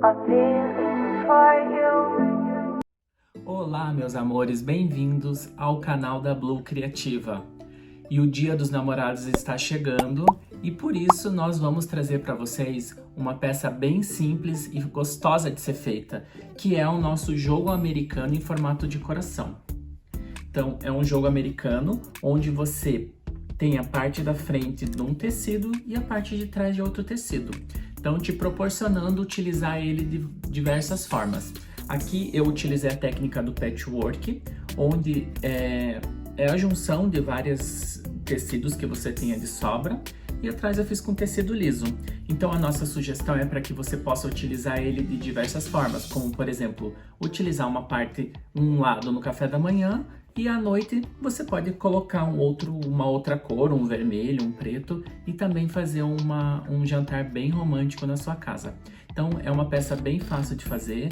a feeling for you. Olá, meus amores, bem-vindos ao canal da Blue Criativa. E o Dia dos Namorados está chegando e por isso nós vamos trazer para vocês uma peça bem simples e gostosa de ser feita, que é o nosso jogo americano em formato de coração. Então, é um jogo americano onde você tem a parte da frente de um tecido e a parte de trás de outro tecido. Então, te proporcionando utilizar ele de diversas formas. Aqui eu utilizei a técnica do patchwork, onde é a junção de vários tecidos que você tenha de sobra, e atrás eu fiz com tecido liso. Então a nossa sugestão é para que você possa utilizar ele de diversas formas, como por exemplo, utilizar um lado no café da manhã, e à noite você pode colocar uma outra cor, um vermelho, um preto, e também fazer um jantar bem romântico na sua casa. Então é uma peça bem fácil de fazer,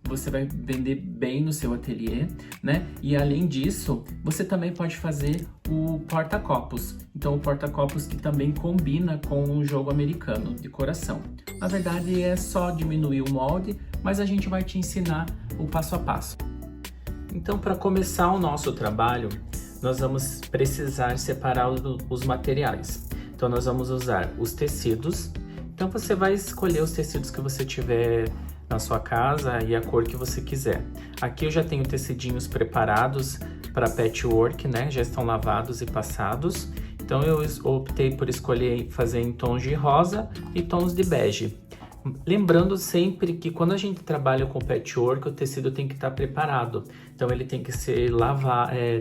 você vai vender bem no seu ateliê, né? E além disso, você também pode fazer o porta-copos. Então o porta-copos que também combina com um jogo americano de coração. Na verdade é só diminuir o molde, mas a gente vai te ensinar o passo a passo. Então, para começar o nosso trabalho, nós vamos precisar separar os materiais. Então, nós vamos usar os tecidos. Então, você vai escolher os tecidos que você tiver na sua casa e a cor que você quiser. Aqui eu já tenho tecidinhos preparados para patchwork, né? Já estão lavados e passados. Então, eu optei por escolher fazer em tons de rosa e tons de bege. Lembrando sempre que quando a gente trabalha com patchwork, o tecido tem que estar preparado. Então ele tem que ser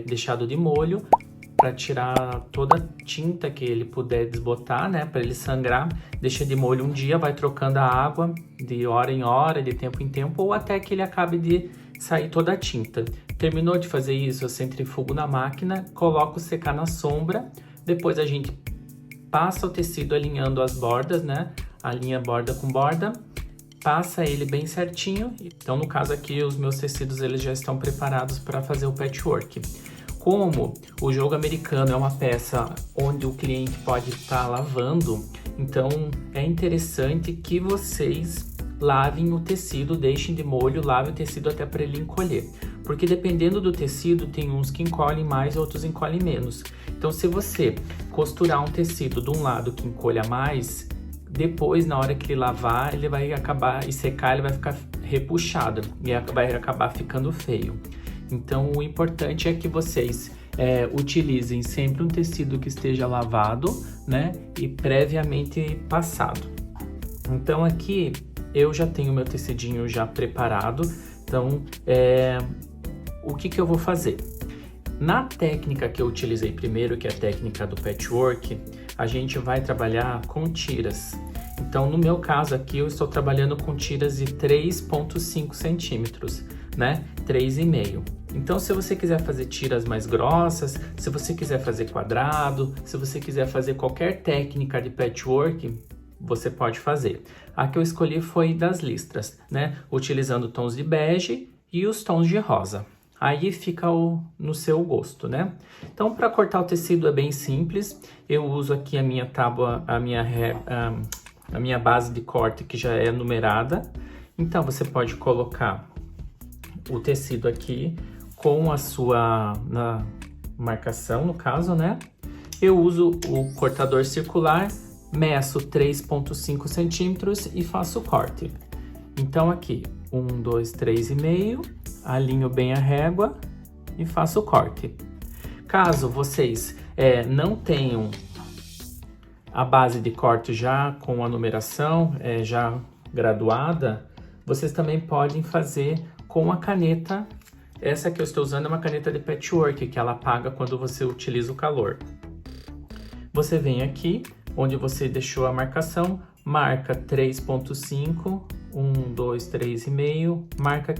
deixado de molho para tirar toda a tinta que ele puder desbotar, né? Para ele sangrar. Deixa de molho um dia, vai trocando a água de hora em hora, de tempo em tempo, ou até que ele acabe de sair toda a tinta. Terminou de fazer isso, eu centrifugo na máquina, coloco secar na sombra. Depois a gente passa o tecido alinhando as bordas, né? Alinha borda com borda, passa ele bem certinho. Então, no caso aqui, os meus tecidos eles já estão preparados para fazer o patchwork. Como o jogo americano é uma peça onde o cliente pode estar lavando, então é interessante que vocês lavem o tecido, deixem de molho, lavem o tecido até para ele encolher. Porque dependendo do tecido, tem uns que encolhem mais e outros encolhem menos. Então, se você costurar um tecido de um lado que encolha mais, depois, na hora que ele lavar, ele vai acabar e secar, ele vai ficar repuxado e vai acabar ficando feio. Então, o importante é que vocês utilizem sempre um tecido que esteja lavado, né? E previamente passado. Então, aqui eu já tenho meu tecidinho já preparado. Então, o que eu vou fazer? Na técnica que eu utilizei primeiro, que é a técnica do patchwork, a gente vai trabalhar com tiras. Então, no meu caso aqui, eu estou trabalhando com tiras de 3,5 centímetros, né? 3,5. Então, se você quiser fazer tiras mais grossas, se você quiser fazer quadrado, se você quiser fazer qualquer técnica de patchwork, você pode fazer. A que eu escolhi foi das listras, né? Utilizando tons de bege e os tons de rosa. Aí fica no seu gosto, né? Então, para cortar o tecido é bem simples. Eu uso aqui a minha tábua, a minha base de corte que já é numerada. Então, você pode colocar o tecido aqui com a sua marcação, no caso, né? Eu uso o cortador circular, meço 3,5 centímetros e faço o corte. Então, aqui, 1, 2, 3,5, alinho bem a régua e faço o corte. Caso vocês não tenham a base de corte já com a numeração já graduada, vocês também podem fazer com a caneta. Essa que eu estou usando é uma caneta de patchwork, que ela apaga quando você utiliza o calor. Você vem aqui, onde você deixou a marcação, marca 3,5, 1, 2, 3,5, marca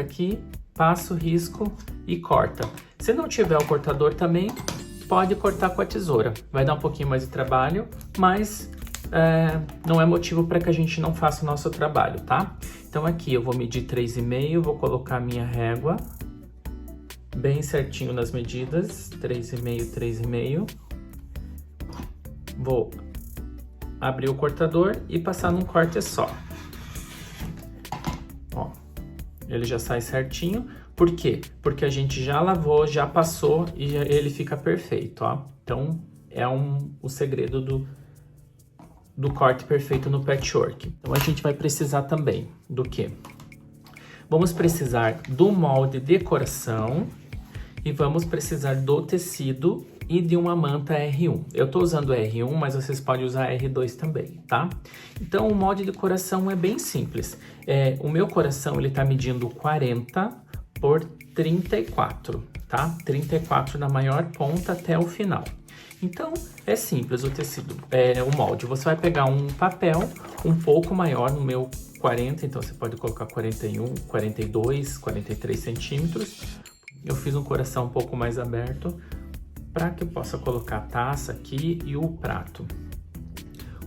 aqui, passa o risco e corta. Se não tiver o cortador também, pode cortar com a tesoura. Vai dar um pouquinho mais de trabalho, mas não é motivo para que a gente não faça o nosso trabalho, tá? Então aqui eu vou medir 3,5, vou colocar a minha régua bem certinho nas medidas, 3,5, 3,5. Vou abrir o cortador e passar num corte só. Ó, ele já sai certinho. Por quê? Porque a gente já lavou, já passou e ele fica perfeito, ó. Então, é o segredo do corte perfeito no patchwork. Então, a gente vai precisar também do quê? Vamos precisar do molde de coração e vamos precisar do tecido e de uma manta R1. Eu tô usando R1, mas vocês podem usar R2 também, tá? Então, o molde de coração é bem simples. O meu coração, ele tá medindo 40 por 34, tá? 34 na maior ponta até o final. Então, é simples o tecido, o molde. Você vai pegar um papel um pouco maior, no meu 40, então você pode colocar 41, 42, 43 centímetros. Eu fiz um coração um pouco mais aberto para que eu possa colocar a taça aqui e o prato.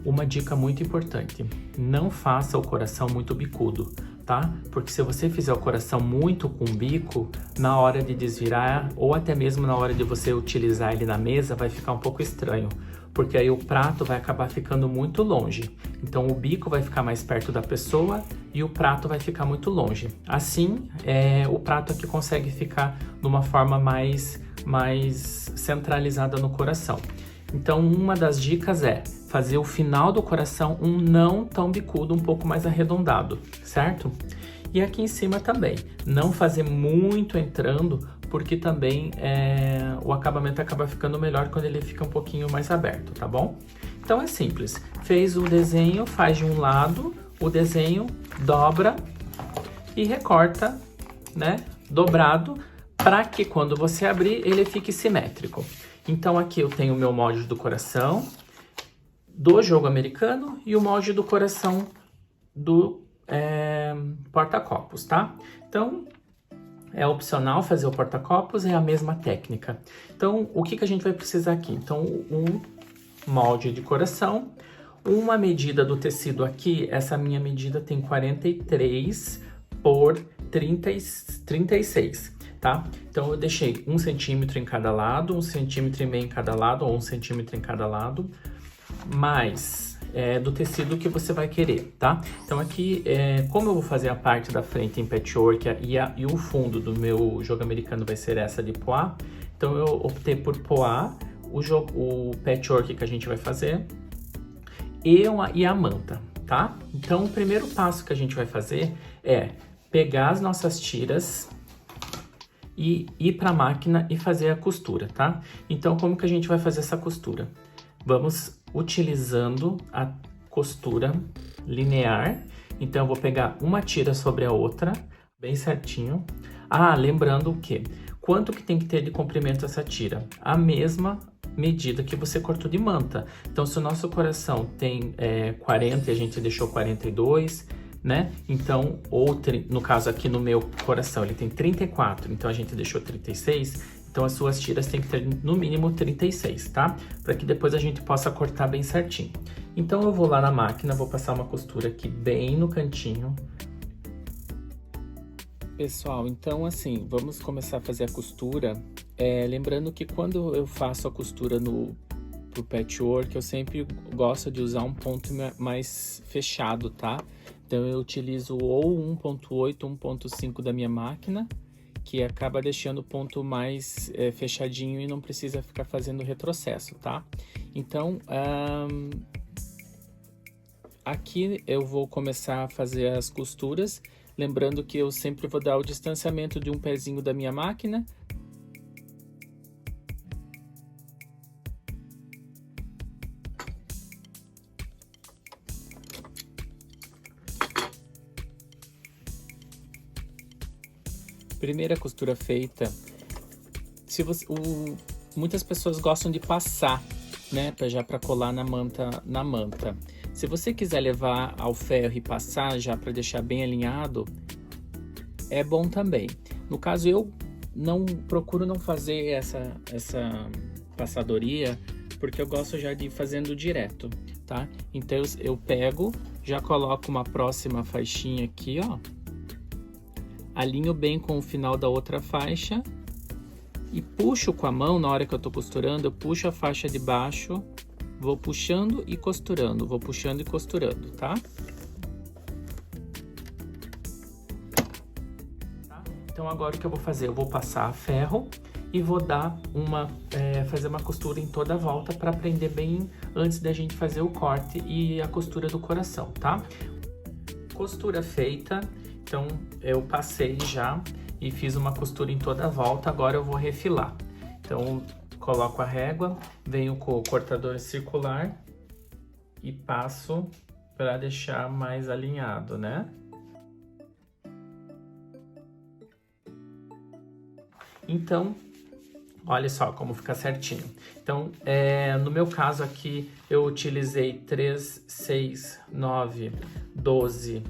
Uma dica muito importante, não faça o coração muito bicudo, tá? Porque se você fizer o coração muito com bico, na hora de desvirar ou até mesmo na hora de você utilizar ele na mesa, vai ficar um pouco estranho, porque aí o prato vai acabar ficando muito longe. Então o bico vai ficar mais perto da pessoa e o prato vai ficar muito longe. Assim, o prato aqui consegue ficar numa forma mais centralizada no coração. Então, uma das dicas é fazer o final do coração um não tão bicudo, um pouco mais arredondado, certo? E aqui em cima também, não fazer muito entrando, porque também o acabamento acaba ficando melhor quando ele fica um pouquinho mais aberto, tá bom? Então é simples, fez o desenho, faz de um lado, o desenho dobra e recorta, né, dobrado, para que quando você abrir ele fique simétrico. Então aqui eu tenho o meu molde do coração, do jogo americano e o molde do coração do porta-copos, tá? Então, é opcional fazer o porta-copos, é a mesma técnica. Então, o que a gente vai precisar aqui? Então, um molde de coração, uma medida do tecido aqui, essa minha medida tem 43 por 36, tá? Então, eu deixei 1 centímetro em cada lado, 1,5 centímetro em cada lado, ou 1 centímetro em cada lado, mais do tecido que você vai querer, tá? Então aqui, como eu vou fazer a parte da frente em patchwork e o fundo do meu jogo americano vai ser essa de poá, então eu optei por poá, o patchwork que a gente vai fazer e a manta, tá? Então o primeiro passo que a gente vai fazer é pegar as nossas tiras e ir para a máquina e fazer a costura, tá? Então como que a gente vai fazer essa costura? Vamos utilizando a costura linear. Então, eu vou pegar uma tira sobre a outra, bem certinho. Ah, lembrando o quê? Quanto que tem que ter de comprimento essa tira? A mesma medida que você cortou de manta. Então, se o nosso coração tem 40 e a gente deixou 42, né? Então, no caso aqui no meu coração, ele tem 34, então a gente deixou 36. Então, as suas tiras têm que ter no mínimo 36, tá? Para que depois a gente possa cortar bem certinho. Então, eu vou lá na máquina, vou passar uma costura aqui bem no cantinho. Pessoal, então assim, vamos começar a fazer a costura. Lembrando que quando eu faço a costura pro patchwork, eu sempre gosto de usar um ponto mais fechado, tá? Então, eu utilizo ou 1.8, 1.5 da minha máquina, que acaba deixando o ponto mais fechadinho e não precisa ficar fazendo retrocesso, tá? Então, aqui eu vou começar a fazer as costuras, lembrando que eu sempre vou dar o distanciamento de um pezinho da minha máquina. Primeira costura feita, muitas pessoas gostam de passar, né, já para colar na manta. Se você quiser levar ao ferro e passar já para deixar bem alinhado, é bom também. No caso, eu procuro não fazer essa passadoria, porque eu gosto já de ir fazendo direto, tá? Então eu pego, já coloco uma próxima faixinha aqui, ó. Alinho bem com o final da outra faixa e puxo com a mão, na hora que eu tô costurando, eu puxo a faixa de baixo Vou puxando e costurando, vou puxando e costurando, tá? Então agora o que eu vou fazer? Eu vou passar ferro e vou dar fazer uma costura em toda a volta para prender bem antes da gente fazer o corte e a costura do coração, tá? Costura feita, então eu passei já e fiz uma costura em toda a volta, agora eu vou refilar. Então coloco a régua, venho com o cortador circular e passo para deixar mais alinhado, né? Então, olha só como fica certinho. Então, no meu caso aqui, eu utilizei 3, 6, 9, 12,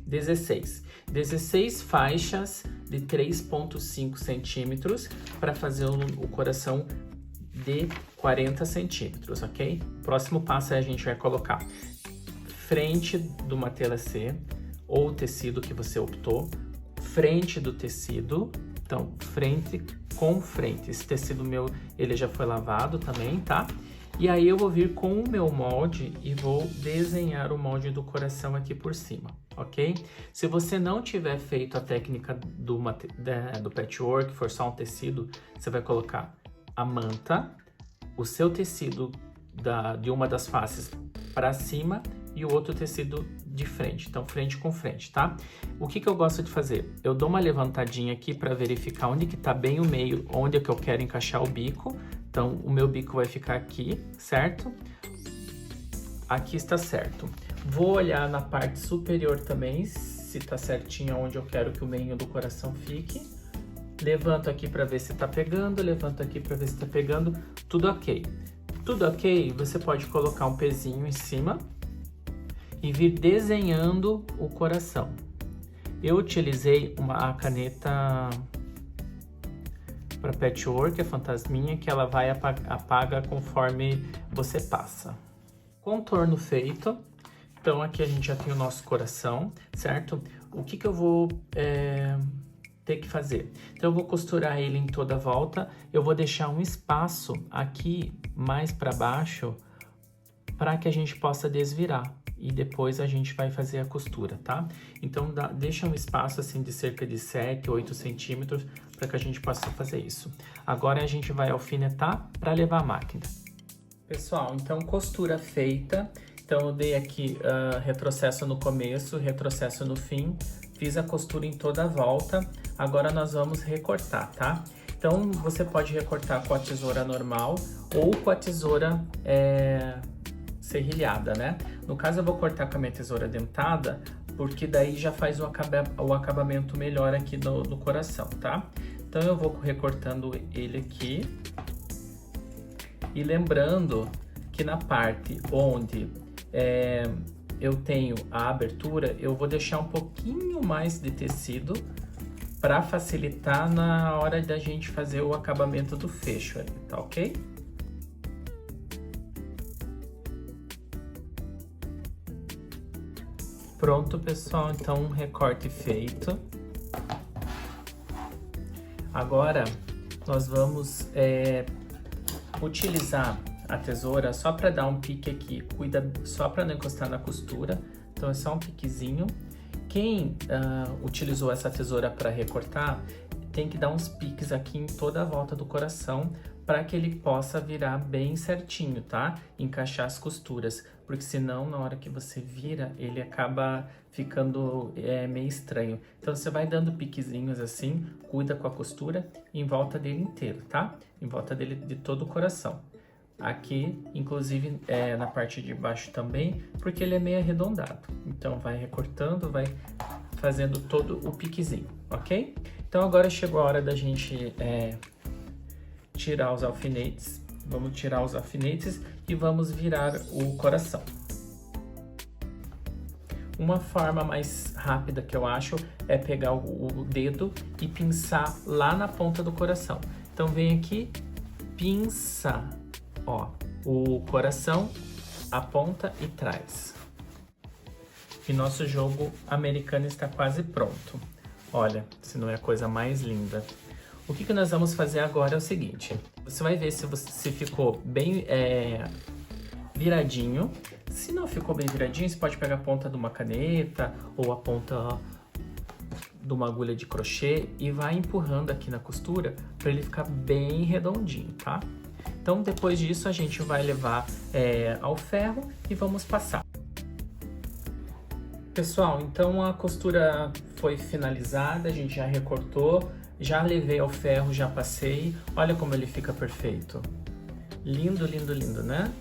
16. 16 faixas de 3,5 centímetros para fazer o coração de 40 centímetros, ok? Próximo passo a gente vai colocar frente do matelassé ou o tecido que você optou, frente do tecido. Então, frente com frente. Esse tecido meu, ele já foi lavado também, tá? E aí eu vou vir com o meu molde e vou desenhar o molde do coração aqui por cima, ok? Se você não tiver feito a técnica do patchwork, for só um tecido, você vai colocar a manta, o seu tecido de uma das faces para cima e o outro tecido de frente, então frente com frente, tá? O que eu gosto de fazer? Eu dou uma levantadinha aqui para verificar onde que tá bem o meio, onde é que eu quero encaixar o bico. Então, o meu bico vai ficar aqui, certo? Aqui está certo. Vou olhar na parte superior também, se tá certinho onde eu quero que o meio do coração fique. Levanto aqui para ver se tá pegando, levanto aqui para ver se tá pegando, tudo ok. Tudo ok, você pode colocar um pezinho em cima e vir desenhando o coração. Eu utilizei a caneta para patchwork, a fantasminha, que ela vai apaga conforme você passa. Contorno feito. Então aqui a gente já tem o nosso coração, certo? O que eu vou ter que fazer? Então eu vou costurar ele em toda a volta. Eu vou deixar um espaço aqui mais para baixo para que a gente possa desvirar. E depois a gente vai fazer a costura, tá? Então, deixa um espaço assim de cerca de 7, 8 centímetros para que a gente possa fazer isso. Agora a gente vai alfinetar para levar a máquina. Pessoal, então costura feita. Então eu dei aqui retrocesso no começo, retrocesso no fim. Fiz a costura em toda a volta. Agora nós vamos recortar, tá? Então você pode recortar com a tesoura normal ou com a tesoura serrilhada, né? No caso eu vou cortar com a minha tesoura dentada, porque daí já faz o acabamento melhor aqui no coração, tá? Então eu vou recortando ele aqui. E lembrando que na parte onde eu tenho a abertura, eu vou deixar um pouquinho mais de tecido para facilitar na hora da gente fazer o acabamento do fecho ali, tá ok? Pronto, pessoal, então um recorte feito. Agora nós vamos utilizar a tesoura só para dar um pique aqui, cuida só para não encostar na costura, então é só um piquezinho. Quem utilizou essa tesoura para recortar, tem que dar uns piques aqui em toda a volta do coração para que ele possa virar bem certinho, tá? Encaixar as costuras, porque senão na hora que você vira, ele acaba ficando meio estranho. Então você vai dando piquezinhos assim, cuida com a costura em volta dele inteiro, tá? Em volta dele de todo o coração. Aqui, inclusive, na parte de baixo também, porque ele é meio arredondado. Então vai recortando, vai fazendo todo o piquezinho, ok? Então agora chegou a hora da gente tirar os alfinetes. Vamos tirar os alfinetes e vamos virar o coração. Uma forma mais rápida que eu acho é pegar o dedo e pinçar lá na ponta do coração. Então vem aqui, pinça, ó, o coração, a ponta e traz. E nosso jogo americano está quase pronto. Olha, se não é a coisa mais linda. O que nós vamos fazer agora é o seguinte. Você vai ver se ficou bem viradinho. Se não ficou bem viradinho, você pode pegar a ponta de uma caneta ou a ponta de uma agulha de crochê e vai empurrando aqui na costura para ele ficar bem redondinho, tá? Então depois disso a gente vai levar ao ferro e vamos passar. Pessoal, então a costura foi finalizada, a gente já recortou, já levei ao ferro, já passei. Olha como ele fica perfeito. Lindo, lindo, lindo, né?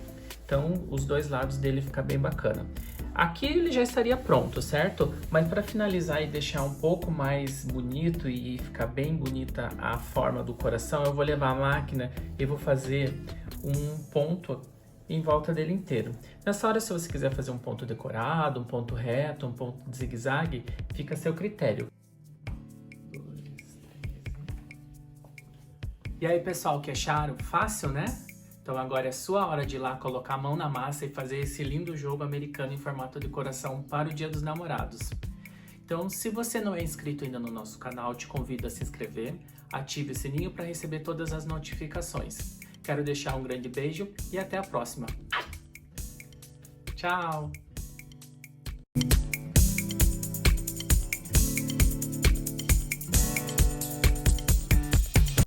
Então os dois lados dele fica bem bacana. Aqui ele já estaria pronto, certo? Mas para finalizar e deixar um pouco mais bonito e ficar bem bonita a forma do coração, eu vou levar a máquina e vou fazer um ponto em volta dele inteiro. Nessa hora, se você quiser fazer um ponto decorado, um ponto reto, um ponto de zigue-zague, fica a seu critério. E aí, pessoal, que acharam? Fácil, né? Então agora é sua hora de ir lá colocar a mão na massa e fazer esse lindo jogo americano em formato de coração para o Dia dos Namorados. Então, se você não é inscrito ainda no nosso canal, te convido a se inscrever, ative o sininho para receber todas as notificações. Quero deixar um grande beijo e até a próxima. Tchau!